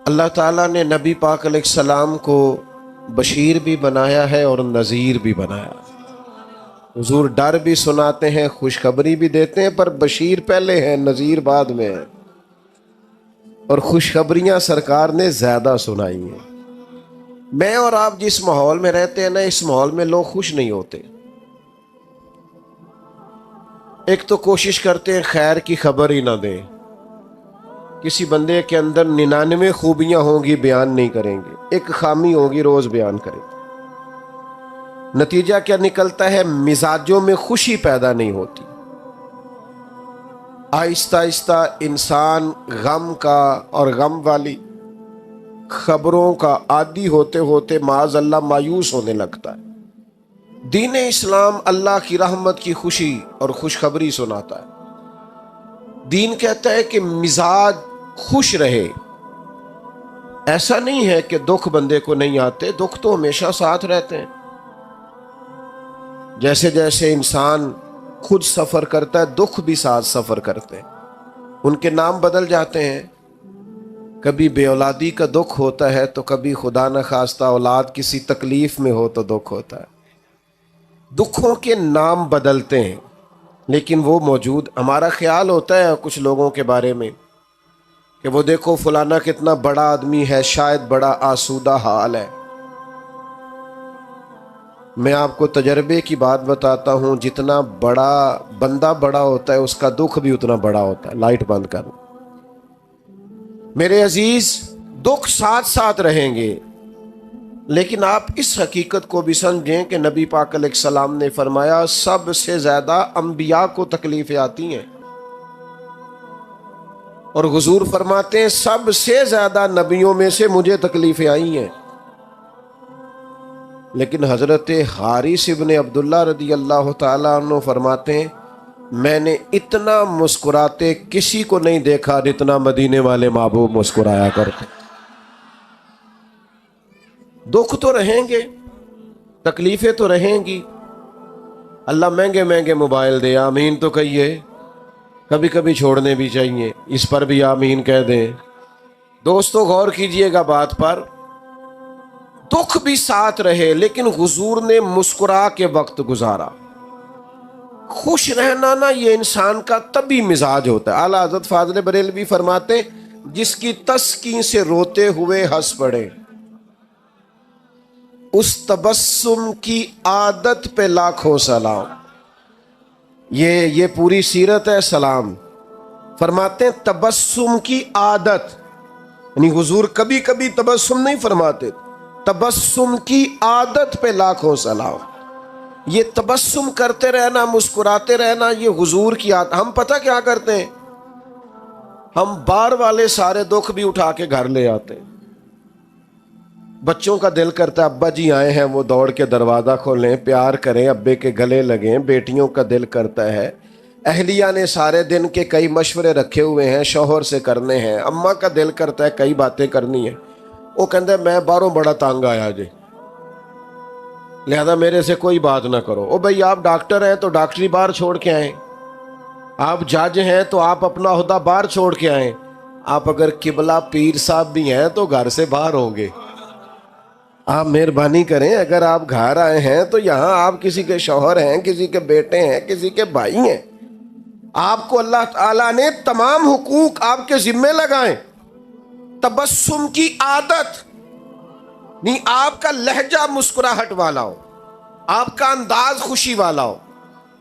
اللہ تعالیٰ نے نبی پاک علیہ السلام کو بشیر بھی بنایا ہے اور نذیر بھی بنایا۔ حضور ڈر بھی سناتے ہیں، خوشخبری بھی دیتے ہیں، پر بشیر پہلے ہیں، نذیر بعد میں ہے، اور خوشخبریاں سرکار نے زیادہ سنائی ہیں۔ میں اور آپ جس ماحول میں رہتے ہیں نا، اس ماحول میں لوگ خوش نہیں ہوتے۔ ایک تو کوشش کرتے ہیں خیر کی خبر ہی نہ دیں، کسی بندے کے اندر 99 خوبیاں ہوں گی بیان نہیں کریں گے، ایک خامی ہوگی روز بیان کریں گے۔ نتیجہ کیا نکلتا ہے؟ مزاجوں میں خوشی پیدا نہیں ہوتی۔ آہستہ آہستہ انسان غم کا اور غم والی خبروں کا عادی ہوتے ہوتے معاذ اللہ مایوس ہونے لگتا ہے۔ دین اسلام اللہ کی رحمت کی خوشی اور خوشخبری سناتا ہے۔ دین کہتا ہے کہ مزاج خوش رہے۔ ایسا نہیں ہے کہ دکھ بندے کو نہیں آتے، دکھ تو ہمیشہ ساتھ رہتے ہیں۔ جیسے جیسے انسان خود سفر کرتا ہے، دکھ بھی ساتھ سفر کرتے ہیں، ان کے نام بدل جاتے ہیں۔ کبھی بے اولادی کا دکھ ہوتا ہے تو کبھی خدا نہ خواستہ اولاد کسی تکلیف میں ہو تو دکھ ہوتا ہے۔ دکھوں کے نام بدلتے ہیں لیکن وہ موجود۔ ہمارا خیال ہوتا ہے کچھ لوگوں کے بارے میں کہ وہ دیکھو فلانا کتنا بڑا آدمی ہے، شاید بڑا آسودہ حال ہے۔ میں آپ کو تجربے کی بات بتاتا ہوں، جتنا بڑا بندہ بڑا ہوتا ہے اس کا دکھ بھی اتنا بڑا ہوتا ہے۔ لائٹ بند کر۔ میرے عزیز، دکھ ساتھ ساتھ رہیں گے، لیکن آپ اس حقیقت کو بھی سمجھیں کہ نبی پاک علیہ السلام نے فرمایا سب سے زیادہ انبیاء کو تکلیفیں آتی ہیں، اور حضور فرماتے ہیں سب سے زیادہ نبیوں میں سے مجھے تکلیفیں آئی ہیں۔ لیکن حضرت حارث ابن عبداللہ رضی اللہ تعالیٰ عنہ فرماتے ہیں میں نے اتنا مسکراتے کسی کو نہیں دیکھا جتنا مدینے والے محبوب مسکرایا کرتے۔ دکھ تو رہیں گے، تکلیفیں تو رہیں گی۔ اللہ مہنگے مہنگے موبائل دے، آمین تو کہیے۔ کبھی کبھی چھوڑنے بھی چاہیے، اس پر بھی آمین کہہ دیں۔ دوستو غور کیجئے گا بات پر، دکھ بھی ساتھ رہے لیکن حضور نے مسکرا کے وقت گزارا۔ خوش رہنا نا یہ انسان کا طبی مزاج ہوتا ہے۔ اعلیٰ حضرت فاضل بریلوی فرماتے جس کی تسکین سے روتے ہوئے ہنس پڑے، اس تبسم کی عادت پہ لاکھوں سلام۔ یہ پوری سیرت ہے سلام۔ فرماتے ہیں تبسم کی عادت، یعنی حضور کبھی کبھی تبسم نہیں فرماتے، تبسم کی عادت پہ لاکھوں سلام۔ یہ تبسم کرتے رہنا، مسکراتے رہنا، یہ حضور کی عادت۔ ہم پتہ کیا کرتے ہیں؟ ہم بار والے سارے دکھ بھی اٹھا کے گھر لے آتے ہیں۔ بچوں کا دل کرتا ہے ابا جی آئے ہیں، وہ دوڑ کے دروازہ کھولیں، پیار کریں، ابے کے گلے لگیں۔ بیٹیوں کا دل کرتا ہے، اہلیہ نے سارے دن کے کئی مشورے رکھے ہوئے ہیں، شوہر سے کرنے ہیں۔ اماں کا دل کرتا ہے کئی باتیں کرنی ہیں، وہ کہتے ہیں میں باہروں بڑا تانگ آیا جی، لہذا میرے سے کوئی بات نہ کرو۔ او بھائی آپ ڈاکٹر ہیں تو ڈاکٹری باہر چھوڑ کے آئیں، آپ جج ہیں تو آپ اپنا عہدہ باہر چھوڑ کے آئیں، آپ اگر قبلہ پیر صاحب بھی ہیں تو گھر سے باہر ہوں گے۔ آپ مہربانی کریں، اگر آپ گھر آئے ہیں تو یہاں آپ کسی کے شوہر ہیں، کسی کے بیٹے ہیں، کسی کے بھائی ہیں۔ آپ کو اللہ تعالیٰ نے تمام حقوق آپ کے ذمے لگائیں۔ تبسم کی عادت نہیں، آپ کا لہجہ مسکراہٹ والا ہو، آپ کا انداز خوشی والا ہو۔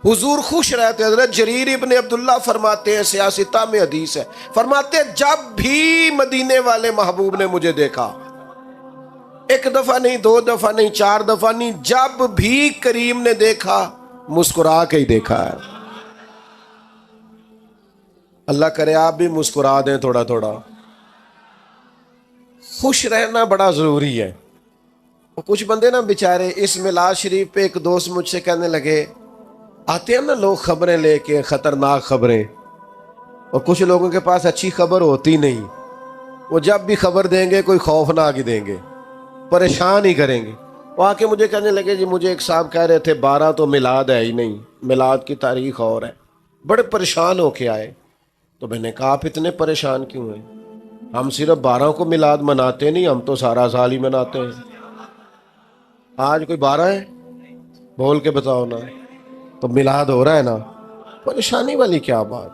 حضور خوش رہتے۔ حضرت جریر ابن عبداللہ فرماتے ہیں، سیاستہ میں حدیث ہے، فرماتے ہیں جب بھی مدینے والے محبوب نے مجھے دیکھا، ایک دفعہ نہیں، دو دفعہ نہیں، چار دفعہ نہیں، جب بھی کریم نے دیکھا مسکرا کے ہی دیکھا ہے۔ اللہ کرے آپ بھی مسکرا دیں تھوڑا تھوڑا۔ خوش رہنا بڑا ضروری ہے۔ کچھ بندے نا بیچارے، اس میلاد شریف پہ ایک دوست مجھ سے کہنے لگے، آتے ہیں نا لوگ خبریں لے کے، خطرناک خبریں، اور کچھ لوگوں کے پاس اچھی خبر ہوتی نہیں، وہ جب بھی خبر دیں گے کوئی خوفناک ہی دیں گے، پریشان ہی کریں گے۔ وہ آ کے مجھے کہنے لگے جی مجھے ایک صاحب کہہ رہے تھے 12 تو میلاد ہے ہی نہیں، میلاد کی تاریخ اور ہے۔ بڑے پریشان ہو کے آئے، تو میں نے کہا آپ اتنے پریشان کیوں ہیں؟ ہم صرف 12 کو میلاد مناتے نہیں، ہم تو سارا سال ہی مناتے ہیں۔ آج کوئی 12 ہے؟ بول کے بتاؤ نا، تو میلاد ہو رہا ہے نا، پریشانی والی کیا بات۔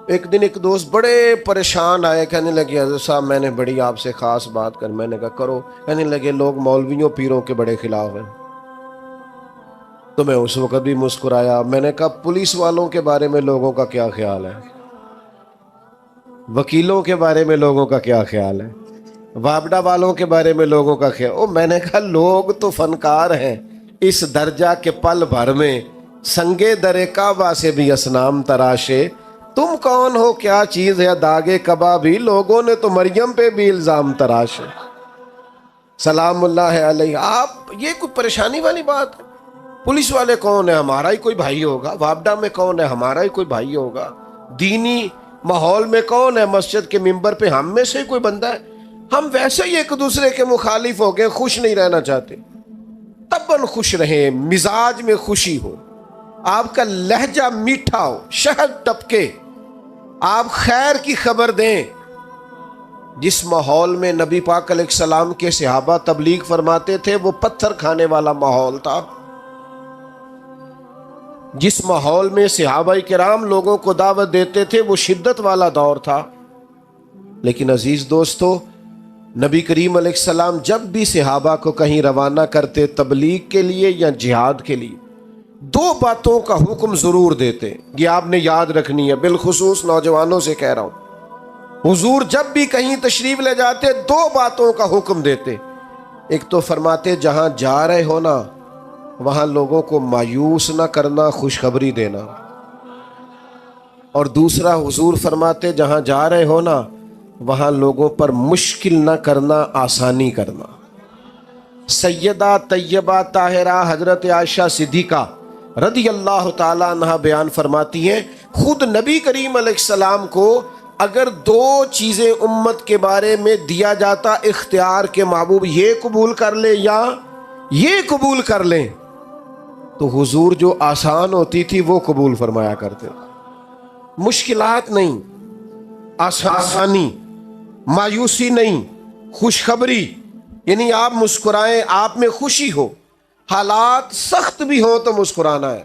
ایک دن ایک دوست بڑے پریشان آئے، کہنے لگے حضرت صاحب میں نے بڑی آپ سے خاص بات کر۔ میں نے کہا کرو۔ کہنے لگے لوگ مولویوں پیروں کے بڑے خلاف ہیں۔ تو میں اس وقت بھی مسکرایا۔ میں نے کہا پولیس والوں کے بارے میں لوگوں کا کیا خیال ہے؟ وکیلوں کے بارے میں لوگوں کا کیا خیال ہے؟ وابڈا والوں کے بارے میں لوگوں کا خیال؟ میں نے کہا لوگ تو فنکار ہیں اس درجہ کے پل بھر میں، سنگے در کعبہ سے بھی اسنام تراشے۔ تم کون ہو، کیا چیز ہے داغے کبابی، لوگوں نے تو مریم پہ بھی الزام تراشے۔ سلام اللہ علیہ۔ آپ یہ کوئی پریشانی والی بات ہے؟ پولیس والے کون ہے؟ ہمارا ہی کوئی بھائی ہوگا۔ وابڈا میں کون ہے؟ ہمارا ہی کوئی بھائی ہوگا۔ دینی ماحول میں کون ہے؟ مسجد کے ممبر پہ ہم میں سے ہی کوئی بندہ ہے۔ ہم ویسے ہی ایک دوسرے کے مخالف ہو گئے، خوش نہیں رہنا چاہتے۔ تباً خوش رہیں، مزاج میں خوشی ہو، آپ کا لہجہ میٹھا ہو، شہد ٹپکے، آپ خیر کی خبر دیں۔ جس ماحول میں نبی پاک علیہ السلام کے صحابہ تبلیغ فرماتے تھے وہ پتھر کھانے والا ماحول تھا۔ جس ماحول میں صحابہ کرام لوگوں کو دعوت دیتے تھے وہ شدت والا دور تھا۔ لیکن عزیز دوستو، نبی کریم علیہ السلام جب بھی صحابہ کو کہیں روانہ کرتے تبلیغ کے لیے یا جہاد کے لیے، 2 باتوں کا حکم ضرور دیتے۔ یہ آپ نے یاد رکھنی ہے، بالخصوص نوجوانوں سے کہہ رہا ہوں۔ حضور جب بھی کہیں تشریف لے جاتے 2 باتوں کا حکم دیتے۔ ایک تو فرماتے جہاں جا رہے ہو نا وہاں لوگوں کو مایوس نہ کرنا، خوشخبری دینا۔ اور دوسرا حضور فرماتے جہاں جا رہے ہو نا وہاں لوگوں پر مشکل نہ کرنا، آسانی کرنا۔ سیدہ طیبہ طاہرہ حضرت عائشہ صدیقہ رضی اللہ تعالیٰ عنہ بیان فرماتی ہیں، خود نبی کریم علیہ السلام کو اگر 2 چیزیں امت کے بارے میں دیا جاتا اختیار کے محبوب یہ قبول کر لے یا یہ قبول کر لیں، تو حضور جو آسان ہوتی تھی وہ قبول فرمایا کرتے۔ مشکلات نہیں، آسانی، مایوسی نہیں، خوشخبری، یعنی آپ مسکرائیں، آپ میں خوشی ہو، حالات سخت بھی ہوں تو مسکرانا ہے،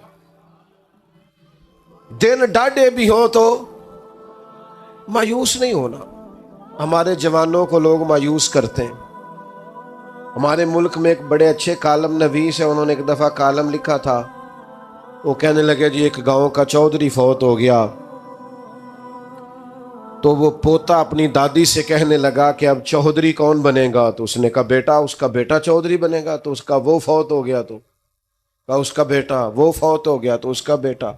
دن ڈاڈے بھی ہوں تو مایوس نہیں ہونا۔ ہمارے جوانوں کو لوگ مایوس کرتے ہیں۔ ہمارے ملک میں ایک بڑے اچھے کالم نویس ہیں، انہوں نے ایک دفعہ کالم لکھا تھا۔ وہ کہنے لگے جی ایک گاؤں کا چودھری فوت ہو گیا، تو وہ پوتا اپنی دادی سے کہنے لگا کہ اب چودھری کون بنے گا؟ تو اس نے کہا بیٹا، اس کا بیٹا چودھری بنے گا۔ تو اس کا وہ فوت ہو گیا، تو کہا اس کا بیٹا، وہ فوت ہو گیا تو اس کا بیٹا۔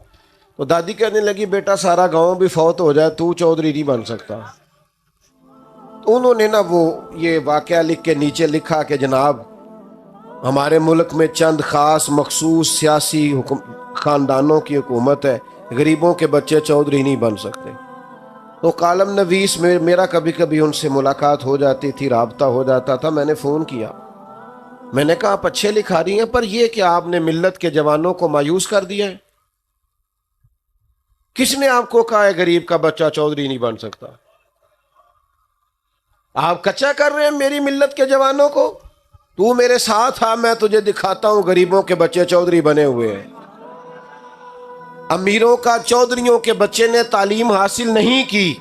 تو دادی کہنے لگی بیٹا سارا گاؤں بھی فوت ہو جائے تو چودھری نہیں بن سکتا۔ تو انہوں نے نا وہ یہ واقعہ لکھ کے نیچے لکھا کہ جناب ہمارے ملک میں چند خاص مخصوص سیاسی خاندانوں کی حکومت ہے، غریبوں کے بچے چودھری نہیں بن سکتے۔ تو کالم نویس میں میرا کبھی کبھی ان سے ملاقات ہو جاتی تھی، رابطہ ہو جاتا تھا۔ میں نے فون کیا، میں نے کہا آپ اچھے لکھا رہی ہیں، پر یہ کہ آپ نے ملت کے جوانوں کو مایوس کر دیا ہے۔ کس نے آپ کو کہا ہے غریب کا بچہ چودھری نہیں بن سکتا؟ آپ کچا کر رہے ہیں میری ملت کے جوانوں کو۔ تو میرے ساتھ آ، میں تجھے دکھاتا ہوں غریبوں کے بچے چودھری بنے ہوئے ہیں۔ امیروں کا چودھریوں کے بچے نے تعلیم حاصل نہیں کی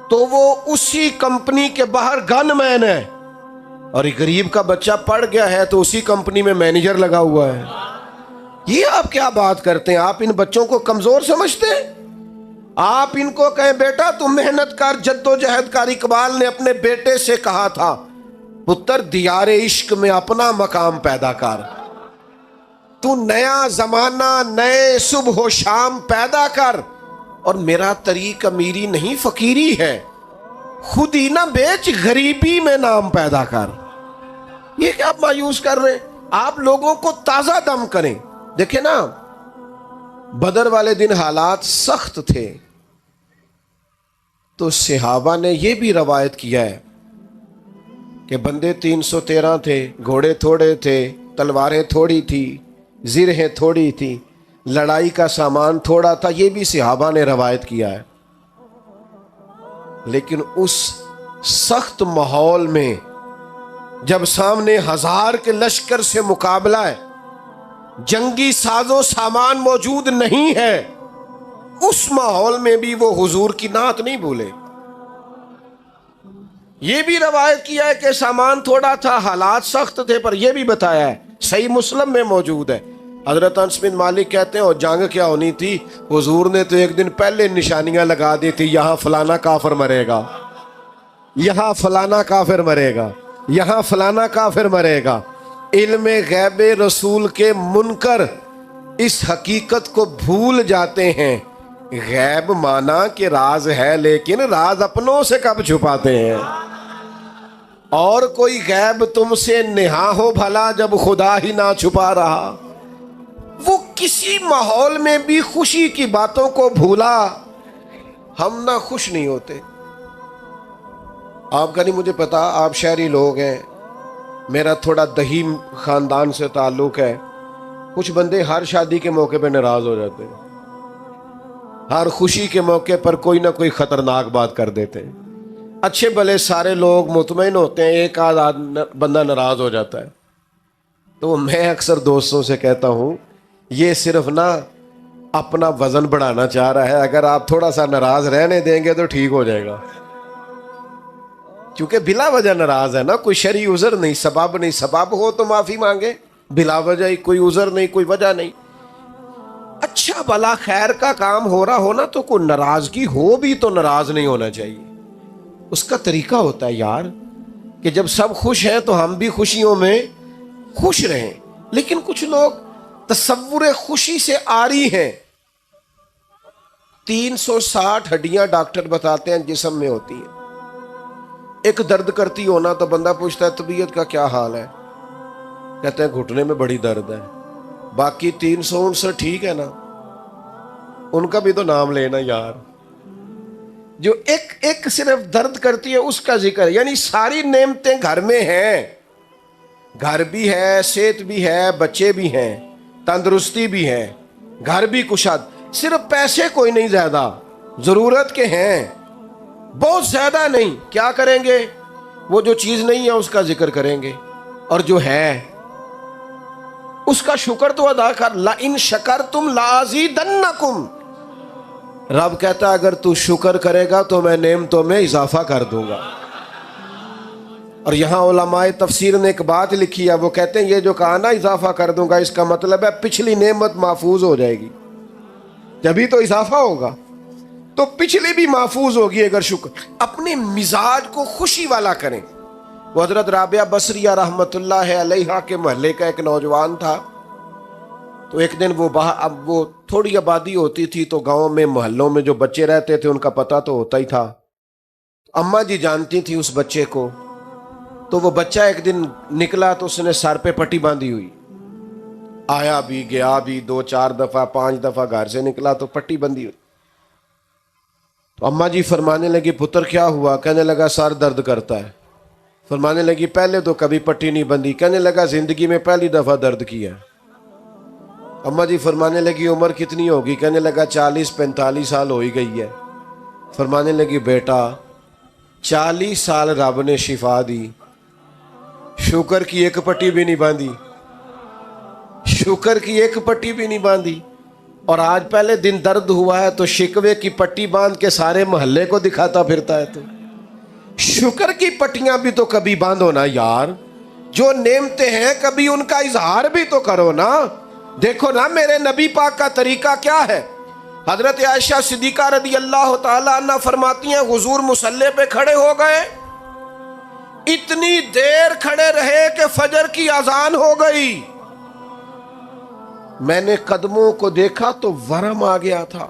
تو وہ اسی کمپنی کے باہر گن مین ہے، اور ایک غریب کا بچہ پڑھ گیا ہے تو اسی کمپنی میں مینیجر لگا ہوا ہے۔ یہ آپ کیا بات کرتے ہیں؟ آپ ان بچوں کو کمزور سمجھتے ہیں؟ آپ ان کو کہیں بیٹا تم محنت کر، جد و جہد کر۔ اقبال نے اپنے بیٹے سے کہا تھا پتر دیار عشق میں اپنا مقام پیدا کر، تو نیا زمانہ نئے صبح و شام پیدا کر، اور میرا طریق امیری نہیں فقیری ہے، خود ہی نہ بیچ غریبی میں نام پیدا کر۔ یہ کیا آپ مایوس کر رہے ہیں؟ آپ لوگوں کو تازہ دم کریں۔ دیکھیں نا بدر والے دن حالات سخت تھے، تو صحابہ نے یہ بھی روایت کیا ہے کہ بندے 313 تھے، گھوڑے تھوڑے تھے، تلواریں تھوڑی تھی، زرہیں تھوڑی تھی، لڑائی کا سامان تھوڑا تھا۔ یہ بھی صحابہ نے روایت کیا ہے۔ لیکن اس سخت ماحول میں جب سامنے ہزار کے لشکر سے مقابلہ ہے، جنگی ساز و سامان موجود نہیں ہے، اس ماحول میں بھی وہ حضور کی نعت نہیں بھولے۔ یہ بھی روایت کیا ہے کہ سامان تھوڑا تھا، حالات سخت تھے، پر یہ بھی بتایا ہے، صحیح مسلم میں موجود ہے، حضرت انس بن مالک کہتے ہیں اور جنگ کیا ہونی تھی، حضور نے تو ایک دن پہلے نشانیاں لگا دی تھی، یہاں فلانا کافر مرے گا، یہاں فلانا کافر مرے گا، یہاں فلانا کافر مرے گا۔ علم غیب رسول کے منکر اس حقیقت کو بھول جاتے ہیں۔ غیب مانا کہ راز ہے، لیکن راز اپنوں سے کب چھپاتے ہیں؟ اور کوئی غیب تم سے نہا ہو بھلا جب خدا ہی نہ چھپا رہا۔ وہ کسی ماحول میں بھی خوشی کی باتوں کو بھولا، ہم نہ خوش نہیں ہوتے۔ آپ کا نہیں مجھے پتا، آپ شہری لوگ ہیں، میرا تھوڑا دہی خاندان سے تعلق ہے، کچھ بندے ہر شادی کے موقع پہ ناراض ہو جاتے ہیں، ہر خوشی کے موقع پر کوئی نہ کوئی خطرناک بات کر دیتے ہیں۔ اچھے بھلے سارے لوگ مطمئن ہوتے ہیں، ایک آدھ بندہ ناراض ہو جاتا ہے، تو میں اکثر دوستوں سے کہتا ہوں یہ صرف نا اپنا وزن بڑھانا چاہ رہا ہے، اگر آپ تھوڑا سا ناراض رہنے دیں گے تو ٹھیک ہو جائے گا، کیونکہ بلا وجہ ناراض ہے نا، کوئی شرعی عذر نہیں، سبب نہیں، سبب ہو تو معافی مانگے، بلا وجہ ہی کوئی عذر نہیں، کوئی وجہ نہیں۔ اچھا بھلا خیر کا کام ہو رہا ہونا تو کوئی ناراضگی ہو بھی تو ناراض نہیں ہونا چاہیے، اس کا طریقہ ہوتا ہے یار کہ جب سب خوش ہیں تو ہم بھی خوشیوں میں خوش رہیں۔ لیکن کچھ لوگ تصور خوشی سے عاری ہیں۔ 360 ہڈیاں ڈاکٹر بتاتے ہیں جسم میں ہوتی ہیں، ایک درد کرتی ہونا تو بندہ پوچھتا ہے طبیعت کا کیا حال ہے، کہتے ہیں گھٹنے میں بڑی درد ہے، باقی 359 ٹھیک ہے نا، ان کا بھی تو نام لینا یار۔ جو ایک ایک صرف درد کرتی ہے اس کا ذکر، یعنی ساری نعمتیں گھر میں ہیں، گھر بھی ہے، صحت بھی ہے، بچے بھی ہیں، تندرستی بھی ہے، گھر بھی کشاد، صرف پیسے کوئی نہیں زیادہ، ضرورت کے ہیں بہت زیادہ نہیں، کیا کریں گے؟ وہ جو چیز نہیں ہے اس کا ذکر کریں گے، اور جو ہے اس کا شکر تو ادا کر۔ لَإِن شَكَرْتُمْ لَأَزِيدَنَّكُمْ، رب کہتا ہے اگر تو شکر کرے گا تو میں نعمتوں میں اضافہ کر دوں گا۔ اور یہاں علماء تفسیر نے ایک بات لکھی ہے، وہ کہتے ہیں یہ جو کہا نا اضافہ کر دوں گا، اس کا مطلب ہے پچھلی نعمت محفوظ ہو جائے گی، جبھی تو اضافہ ہوگا، تو پچھلی بھی محفوظ ہوگی اگر شکر۔ اپنے مزاج کو خوشی والا کریں۔ وہ حضرت رابعہ بصریہ رحمت اللہ علیہا کے محلے کا ایک نوجوان تھا، تو ایک دن اب وہ تھوڑی آبادی ہوتی تھی تو گاؤں میں محلوں میں جو بچے رہتے تھے ان کا پتہ تو ہوتا ہی تھا، اماں جی جانتی تھی اس بچے کو، تو وہ بچہ ایک دن نکلا تو اس نے سر پہ پٹی باندھی ہوئی، آیا بھی گیا بھی 2-4 دفعہ 5 دفعہ گھر سے نکلا تو پٹی بندھی ہوئی۔ تو اماں جی فرمانے لگی پتر کیا ہوا؟ کہنے لگا سر درد کرتا ہے۔ فرمانے لگی پہلے تو کبھی پٹی نہیں بندھی۔ کہنے لگا زندگی میں پہلی دفعہ درد کیا۔ اماں جی فرمانے لگی عمر کتنی ہوگی؟ کہنے لگا 40-45 سال ہو ہی گئی ہے۔ فرمانے لگی بیٹا 40 سال رب نے شفا دی، شکر کی ایک پٹی بھی نہیں باندھی، شکر کی ایک پٹی بھی نہیں باندھی، اور آج پہلے دن درد ہوا ہے تو شکوے کی پٹی باندھ کے سارے محلے کو دکھاتا پھرتا ہے۔ تو شکر کی پٹیاں بھی تو کبھی باندھو نا یار، جو نعمتیں ہیں کبھی ان کا اظہار بھی تو کرو نا۔ دیکھو نا میرے نبی پاک کا طریقہ کیا ہے۔ حضرت عائشہ صدیقہ رضی اللہ تعالیٰ عنہ فرماتی ہیں حضور مصلی پہ کھڑے ہو گئے، اتنی دیر کھڑے رہے کہ فجر کی اذان ہو گئی، میں نے قدموں کو دیکھا تو ورم آ گیا تھا۔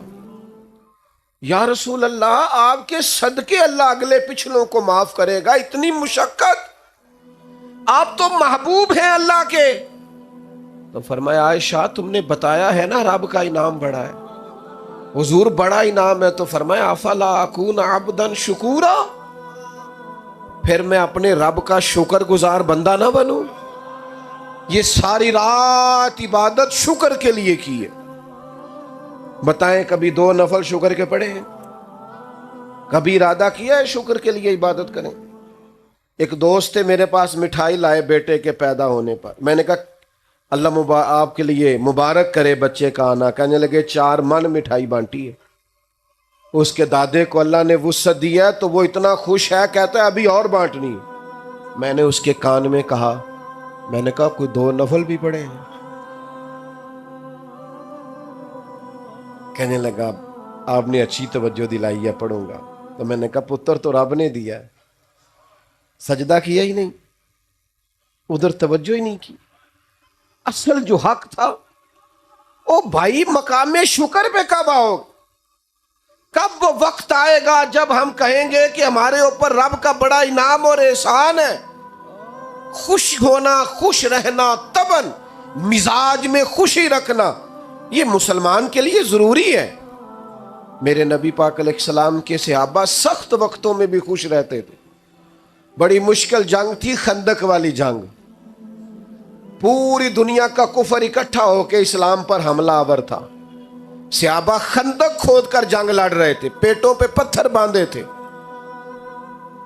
یا رسول اللہ آپ کے صدقے اللہ اگلے پچھلوں کو معاف کرے گا، اتنی مشقت، آپ تو محبوب ہیں اللہ کے۔ تو فرمایا عائشہ تم نے بتایا ہے نا رب کا انعام بڑا ہے۔ حضور بڑا انعام ہے، تو فرمایا افلا اکون عبدا شکورا، پھر میں اپنے رب کا شکر گزار بندہ نہ بنوں؟ یہ ساری رات عبادت شکر کے لیے کی ہے، بتائیں کبھی 2 نفل شکر کے پڑھے ہیں؟ کبھی ارادہ کیا ہے شکر کے لیے عبادت کریں؟ ایک دوست تھے میرے پاس، مٹھائی لائے بیٹے کے پیدا ہونے پر. میں نے کہا اللہ آپ کے لیے مبارک کرے بچے کا آنا. کہنے لگے 4 من مٹھائی بانٹی ہے. اس کے دادے کو اللہ نے وسعت دیا ہے تو وہ اتنا خوش ہے، کہتا ہے ابھی اور بانٹنی. میں نے اس کے کان میں کہا، میں نے کہا کوئی 2 نفل بھی پڑھے ہیں؟ کہنے لگا آپ نے اچھی توجہ دلائی ہے، پڑھوں گا. تو میں نے کہا پتر تو رب نے دیا ہے، سجدہ کیا ہی نہیں، ادھر توجہ ہی نہیں کی. اصل جو حق تھا او بھائی مقام شکر پہ کب آؤ؟ کب وہ وقت آئے گا جب ہم کہیں گے کہ ہمارے اوپر رب کا بڑا انعام اور احسان ہے؟ خوش ہونا، خوش رہنا، طبعاً مزاج میں خوشی رکھنا یہ مسلمان کے لیے ضروری ہے. میرے نبی پاک علیہ السلام کے صحابہ سخت وقتوں میں بھی خوش رہتے تھے. بڑی مشکل جنگ تھی خندق والی جنگ، پوری دنیا کا کفر اکٹھا ہو کے اسلام پر حملہ آور تھا. صحابہ خندق کھود کر جنگ لڑ رہے تھے، پیٹوں پہ پتھر باندھے تھے.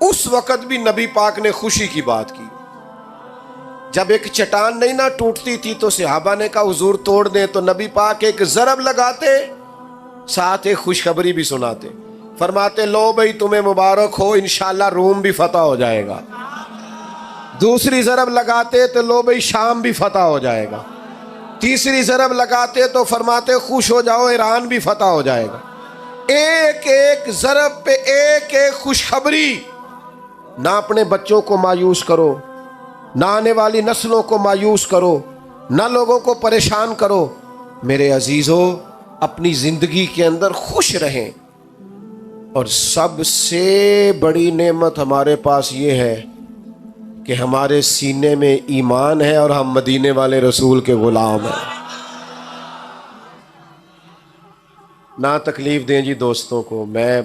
اس وقت بھی نبی پاک نے خوشی کی بات کی. جب ایک چٹان نہیں نہ ٹوٹتی تھی تو صحابہ نے کہا حضور توڑ دیں، تو نبی پاک ایک ضرب لگاتے، ساتھ ایک خوشخبری بھی سناتے. فرماتے لو بھائی تمہیں مبارک ہو، انشاءاللہ روم بھی فتح ہو جائے گا. دوسری ضرب لگاتے تو لو بھائی شام بھی فتح ہو جائے گا. تیسری ضرب لگاتے تو فرماتے خوش ہو جاؤ ایران بھی فتح ہو جائے گا. ایک ایک ضرب پہ ایک ایک خوشخبری. نہ اپنے بچوں کو مایوس کرو، نہ آنے والی نسلوں کو مایوس کرو، نہ لوگوں کو پریشان کرو. میرے عزیزو اپنی زندگی کے اندر خوش رہیں. اور سب سے بڑی نعمت ہمارے پاس یہ ہے کہ ہمارے سینے میں ایمان ہے اور ہم مدینے والے رسول کے غلام ہیں. نہ تکلیف دیں جی دوستوں کو. میں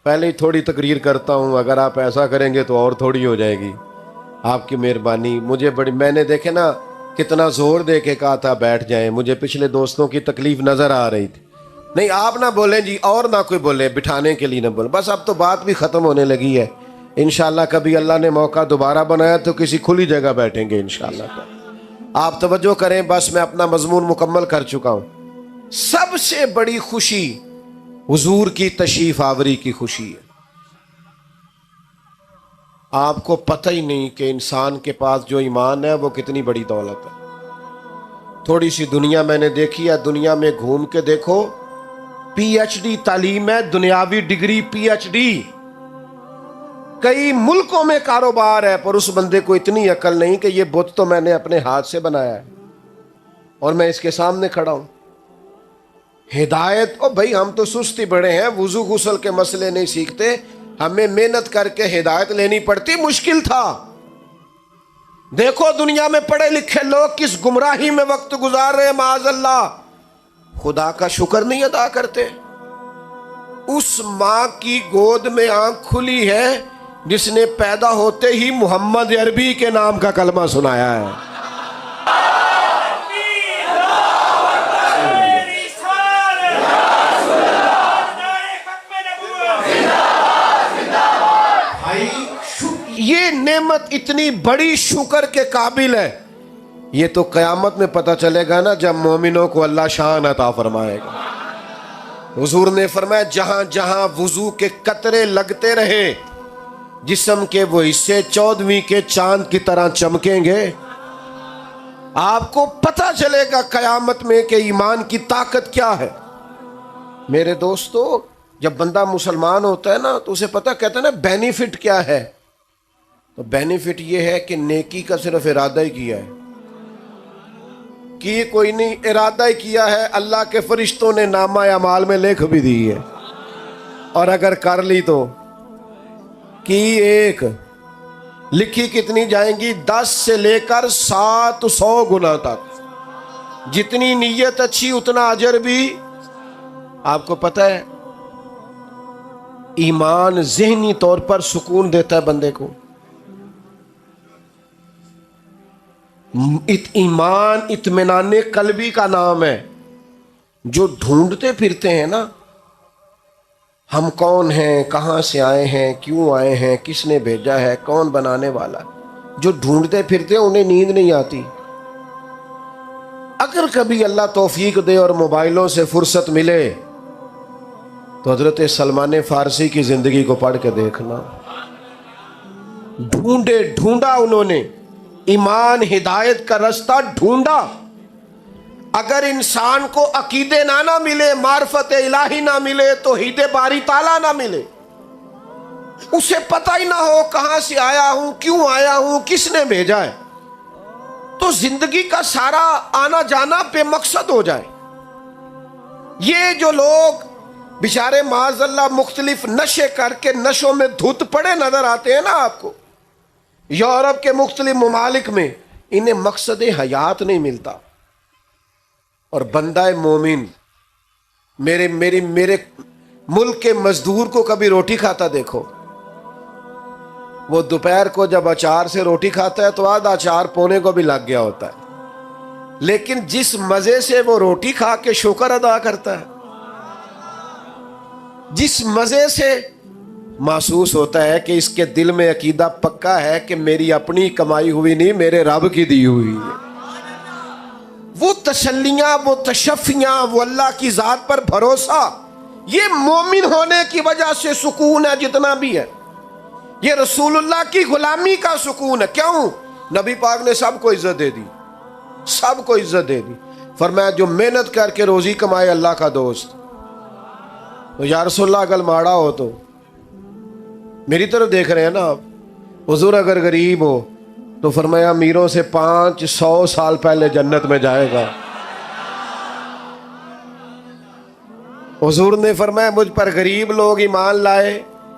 پہلے ہی تھوڑی تقریر کرتا ہوں، اگر آپ ایسا کریں گے تو اور تھوڑی ہو جائے گی. آپ کی مہربانی. مجھے بڑی، میں نے دیکھے نا کتنا زور دے کے کہا تھا بیٹھ جائیں، مجھے پچھلے دوستوں کی تکلیف نظر آ رہی تھی. نہیں آپ نہ بولیں جی، اور نہ کوئی بولے، بٹھانے کے لیے نہ بولے. بس اب تو بات بھی ختم ہونے لگی ہے. انشاءاللہ کبھی اللہ نے موقع دوبارہ بنایا تو کسی کھلی جگہ بیٹھیں گے انشاءاللہ. آپ توجہ کریں، بس میں اپنا مضمون مکمل کر چکا ہوں. سب سے بڑی خوشی حضور کی تشریف آوری کی خوشی ہے. آپ کو پتہ ہی نہیں کہ انسان کے پاس جو ایمان ہے وہ کتنی بڑی دولت ہے. تھوڑی سی دنیا میں نے دیکھی ہے، دنیا میں گھوم کے دیکھو، پی ایچ ڈی تعلیم ہے، دنیاوی ڈگری پی ایچ ڈی. کئی ملکوں میں کاروبار ہے، پر اس بندے کو اتنی عقل نہیں کہ یہ بت تو میں نے اپنے ہاتھ سے بنایا ہے اور میں اس کے سامنے کھڑا ہوں. ہدایت، او بھائی ہم تو سستی بڑے ہیں، وضو غسل کے مسئلے نہیں سیکھتے، ہمیں محنت کر کے ہدایت لینی پڑتی. مشکل تھا. دیکھو دنیا میں پڑھے لکھے لوگ کس گمراہی میں وقت گزار رہے ہیں معاذ اللہ. خدا کا شکر نہیں ادا کرتے. اس ماں کی گود میں آنکھ کھلی ہے جس نے پیدا ہوتے ہی محمد عربی کے نام کا کلمہ سنایا ہے. یہ نعمت اتنی بڑی شکر کے قابل ہے. یہ تو قیامت میں پتہ چلے گا نا جب مومنوں کو اللہ شان عطا فرمائے گا. حضور نے فرمایا جہاں جہاں وضو کے قطرے لگتے رہے جسم کے وہ حصے 14ویں کے چاند کی طرح چمکیں گے. آپ کو پتہ چلے گا قیامت میں کہ ایمان کی طاقت کیا ہے. میرے دوستو جب بندہ مسلمان ہوتا ہے نا تو اسے پتہ، کہتا ہے نا بینیفٹ کیا ہے. تو بینیفٹ یہ ہے کہ نیکی کا صرف ارادہ ہی کیا ہے، کی کوئی نہیں، ارادہ ہی کیا ہے. اللہ کے فرشتوں نے نامہ اعمال میں لکھ بھی دی ہے، اور اگر کر لی تو کی ایک لکھی کتنی جائیں گی؟ 10 سے لے کر 700 گنا تک. جتنی نیت اچھی اتنا اجر بھی. آپ کو پتہ ہے ایمان ذہنی طور پر سکون دیتا ہے بندے کو. ایمان اطمینان قلبی کا نام ہے. جو ڈھونڈتے پھرتے ہیں نا ہم کون ہیں، کہاں سے آئے ہیں، کیوں آئے ہیں، کس نے بھیجا ہے، کون بنانے والا۔ جو ڈھونڈتے پھرتے انہیں نیند نہیں آتی۔ اگر کبھی اللہ توفیق دے اور موبائلوں سے فرصت ملے تو حضرت سلمان فارسی کی زندگی کو پڑھ کے دیکھنا۔ ڈھونڈا انہوں نے ایمان ہدایت کا رستہ ڈھونڈا۔ اگر انسان کو عقیدے نہ ملے، معرفت الہی نہ ملے، توحید باری تعالیٰ نہ ملے، اسے پتہ ہی نہ ہو کہاں سے آیا ہوں، کیوں آیا ہوں، کس نے بھیجا ہے، تو زندگی کا سارا آنا جانا بے مقصد ہو جائے۔ یہ جو لوگ بیچارے معاذ اللہ مختلف نشے کر کے نشوں میں دھت پڑے نظر آتے ہیں نا آپ کو، یورپ کے مختلف ممالک میں، انہیں مقصد حیات نہیں ملتا۔ اور بندہ مومن، میرے ملک کے مزدور کو کبھی روٹی کھاتا دیکھو؟ وہ دوپہر کو جب اچار سے روٹی کھاتا ہے تو آدھا اچار پونے کو بھی لگ گیا ہوتا ہے، لیکن جس مزے سے وہ روٹی کھا کے شکر ادا کرتا ہے، جس مزے سے محسوس ہوتا ہے کہ اس کے دل میں عقیدہ پکا ہے کہ میری اپنی کمائی ہوئی نہیں، میرے رب کی دی ہوئی ہے، وہ تسلیاں، وہ تشفیاں، وہ اللہ کی ذات پر بھروسہ، یہ مومن ہونے کی وجہ سے سکون ہے جتنا بھی ہے۔ یہ رسول اللہ کی غلامی کا سکون ہے۔ کیوں؟ نبی پاک نے سب کو عزت دے دی، سب کو عزت دے دی۔ فرمایا جو محنت کر کے روزی کمائے اللہ کا دوست، تو یا رسول اللہ اگر ماڑا ہو تو میری طرف دیکھ رہے ہیں نا آپ، حضور اگر غریب ہو تو فرمایا امیروں سے 500 سال پہلے جنت میں جائے گا۔ حضور نے فرمایا مجھ پر غریب لوگ ایمان لائے،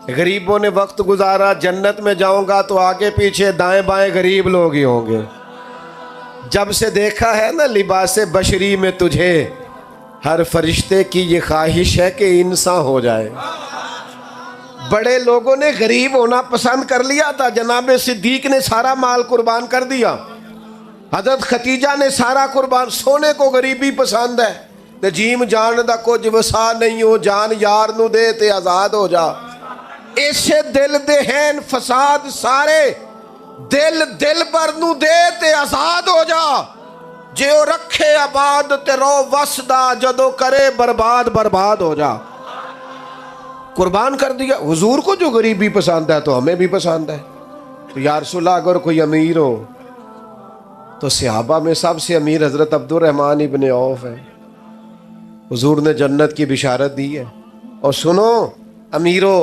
غریبوں نے وقت گزارا، جنت میں جاؤں گا تو آگے پیچھے دائیں بائیں غریب لوگ ہی ہوں گے۔ جب سے دیکھا ہے نا لباس بشری میں تجھے، ہر فرشتے کی یہ خواہش ہے کہ انسان ہو جائے۔ بڑے لوگوں نے غریب ہونا پسند کر لیا تھا، جناب صدیق نے سارا مال قربان کر دیا، حضرت ختیجہ نے سارا قربان، سونے کو غریبی پسند ہے۔ تے جیم جان دا کچھ وسا نہیں ہو، جان یار نو دے تے آزاد ہو جا۔ ایسے دل دے ہیں فساد سارے، دل پر نو دے تے آزاد ہو جا۔ جے او رکھے آباد تے رو وسدا، جدو کرے برباد ہو جا۔ قربان کر دیا۔ حضور کو جو غریبی پسند ہے تو ہمیں بھی پسند ہے۔ تو یا رسول اللہ اگر کوئی امیر ہو تو صحابہ میں سب سے امیر حضرت عبد الرحمن ابن عوف ہے۔ حضور نے جنت کی بشارت دی ہے۔ اور سنو امیرو،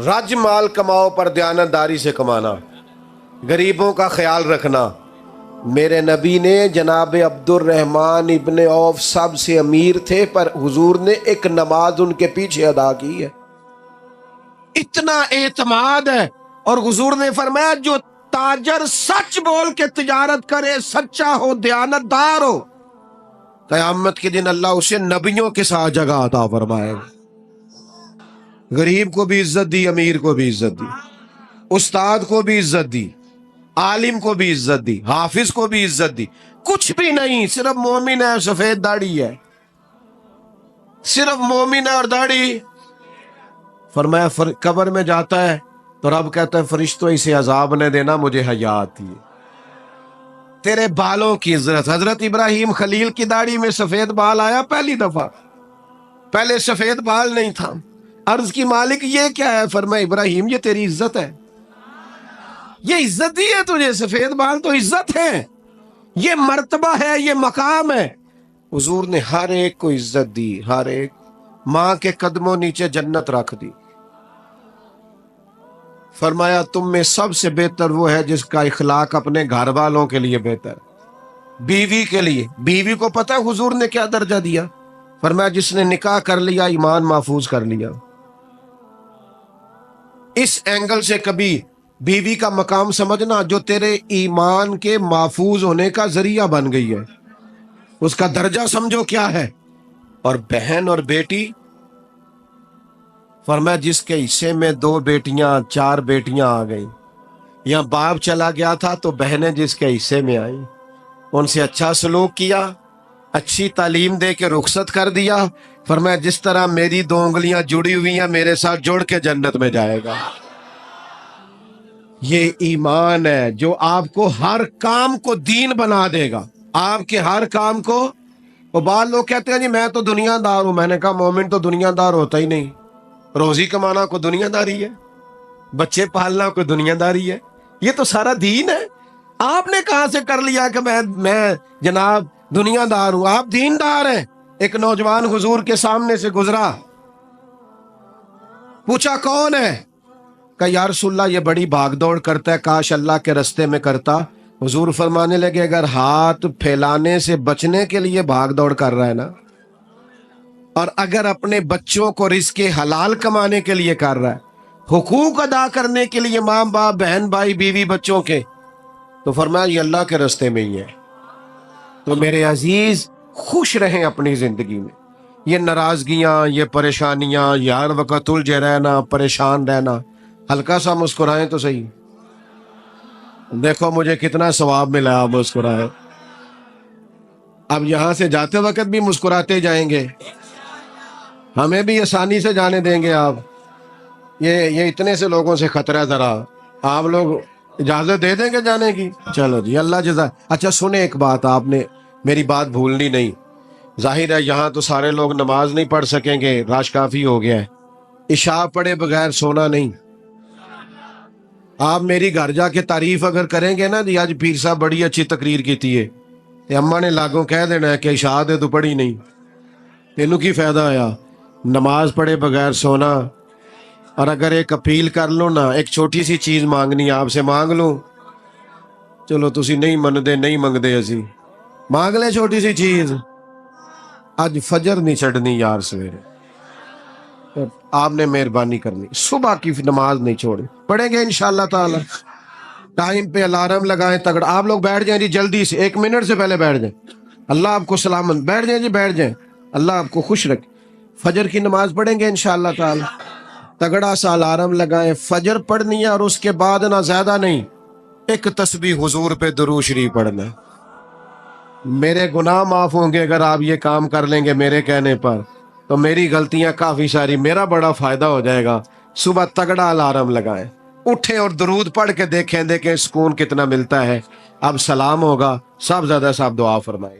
رج مال کماؤ پر دیانتداری سے کمانا، غریبوں کا خیال رکھنا۔ میرے نبی نے جناب عبد الرحمن ابن عوف سب سے امیر تھے، پر حضور نے ایک نماز ان کے پیچھے ادا کی ہے۔ اتنا اعتماد ہے۔ اور حضور نے فرمایا جو تاجر سچ بول کے تجارت کرے، سچا ہو، دیانتدار ہو، قیامت کے دن اللہ اسے نبیوں کے ساتھ جگہ عطا فرمائے گا۔ غریب کو بھی عزت دی، امیر کو بھی عزت دی، استاد کو بھی عزت دی، عالم کو بھی عزت دی، حافظ کو بھی عزت دی۔ کچھ بھی نہیں، صرف مومن ہے، سفید داڑھی ہے، صرف مومن ہے اور داڑھی۔ فرمایا قبر میں جاتا ہے تو رب کہتا ہے فرشتوں اسے عذاب نے دینا، مجھے حیا آتی ہے۔ تیرے بالوں کی عزت۔ حضرت ابراہیم خلیل کی داڑھی میں سفید بال آیا پہلی دفعہ، پہلے سفید بال نہیں تھا۔ عرض کی مالک یہ کیا ہے؟ فرمایا ابراہیم یہ تیری عزت ہے، یہ عزت دی ہے تجھے، سفید بال تو عزت ہے، یہ مرتبہ ہے، یہ مقام ہے۔ حضور نے ہر ایک کو عزت دی، ہر ایک۔ ماں کے قدموں نیچے جنت رکھ دی۔ فرمایا تم میں سب سے بہتر وہ ہے جس کا اخلاق اپنے گھر والوں کے لیے بہتر، بیوی کے لیے۔ بیوی کو پتہ ہے حضور نے کیا درجہ دیا؟ فرمایا جس نے نکاح کر لیا ایمان محفوظ کر لیا۔ اس اینگل سے کبھی بیوی کا مقام سمجھنا جو تیرے ایمان کے محفوظ ہونے کا ذریعہ بن گئی ہے، اس کا درجہ سمجھو کیا ہے۔ اور بہن اور بیٹی، فرمایا جس کے حصے میں 2 بیٹیاں 4 بیٹیاں آ گئیں، یا باپ چلا گیا تھا تو بہنیں جس کے حصے میں آئیں، ان سے اچھا سلوک کیا، اچھی تعلیم دے کے رخصت کر دیا، فرمایا جس طرح میری 2 انگلیاں جڑی ہوئی ہیں میرے ساتھ جڑ کے جنت میں جائے گا۔ یہ ایمان ہے جو آپ کو ہر کام کو دین بنا دے گا، آپ کے ہر کام کو۔ وہ بعض لوگ کہتے ہیں جی میں تو دنیا دار ہوں، میں نے کہا مومن تو دنیا دار ہوتا ہی نہیں، روزی کمانا کو دنیا داری ہے، بچے پالنا کو دنیا داری ہے، یہ تو سارا دین ہے۔ آپ نے کہاں سے کر لیا کہ میں جناب دنیا دار ہوں؟ آپ دین دار ہیں۔ ایک نوجوان حضور کے سامنے سے گزرا، پوچھا کون ہے؟ کہ یا رسول اللہ یہ بڑی بھاگ دوڑ کرتا ہے، کاش اللہ کے رستے میں کرتا۔ حضور فرمانے لگے اگر ہاتھ پھیلانے سے بچنے کے لیے بھاگ دوڑ کر رہا ہے نا، اور اگر اپنے بچوں کو رزق حلال کمانے کے لیے کر رہا ہے، حقوق ادا کرنے کے لیے ماں باپ بہن بھائی بیوی بچوں کے، تو فرمایا یہ اللہ کے رستے میں ہی ہے۔ تو میرے عزیز خوش رہیں اپنی زندگی میں، یہ ناراضگیاں، یہ پریشانیاں، یہ ہر وقت الجھے رہنا، پریشان رہنا، ہلکا سا مسکرائیں تو صحیح۔ دیکھو مجھے کتنا ثواب ملا، آپ مسکرائیں۔ اب یہاں سے جاتے وقت بھی مسکراتے جائیں گے، ہمیں بھی آسانی سے جانے دیں گے آپ؟ یہ اتنے سے لوگوں سے خطرہ ہے، ذرا آپ لوگ اجازت دے دیں گے جانے کی؟ چلو جی اللہ جزا۔ اچھا سنیں ایک بات، آپ نے میری بات بھولنی نہیں۔ ظاہر ہے یہاں تو سارے لوگ نماز نہیں پڑھ سکیں گے، رش کافی ہو گیا ہے، عشاء پڑھے بغیر سونا نہیں۔ آپ میری گھر جا کے تعریف اگر کریں گے نا جی آج پیر صاحب بڑی اچھی تقریر کیتی ہے، تے اماں نے لاگوں کہہ دینا ہے کہ عشاء دے تو پڑھی نہیں، تینوں کی فائدہ آیا؟ نماز پڑھے بغیر سونا۔ اور اگر ایک اپیل کر لو نا، ایک چھوٹی سی چیز مانگنی آپ سے مانگ لوں، چلو تسی نہیں مندے نہیں منگدے، اسی مانگ لیں چھوٹی سی چیز۔ اج فجر نہیں چھڑنی یار، سویرے آپ نے مہربانی کرنی، صبح کی نماز نہیں چھوڑی، پڑھیں گے انشاءاللہ تعالی۔ ٹائم پہ الارم لگائیں تگڑا۔ آپ لوگ بیٹھ جائیں جی جلدی سے، 1 منٹ سے پہلے بیٹھ جائیں، اللہ آپ کو سلامت۔ بیٹھ جائیں جی بیٹھ جائیں، اللہ آپ کو خوش رکھے۔ فجر کی نماز پڑھیں گے انشاءاللہ تعالی، تگڑا سا الارم لگائیں، فجر پڑھنی ہے، اور اس کے بعد نہ زیادہ نہیں، ایک تسبیح حضور پہ درود شریف پڑھنا ہے۔ میرے گناہ معاف ہوں گے اگر آپ یہ کام کر لیں گے میرے کہنے پر، تو میری غلطیاں کافی ساری، میرا بڑا فائدہ ہو جائے گا۔ صبح تگڑا الارم لگائیں، اٹھیں اور درود پڑھ کے دیکھیں سکون کتنا ملتا ہے۔ اب سلام ہوگا، سب زیادہ صاحب دعا فرمائیں۔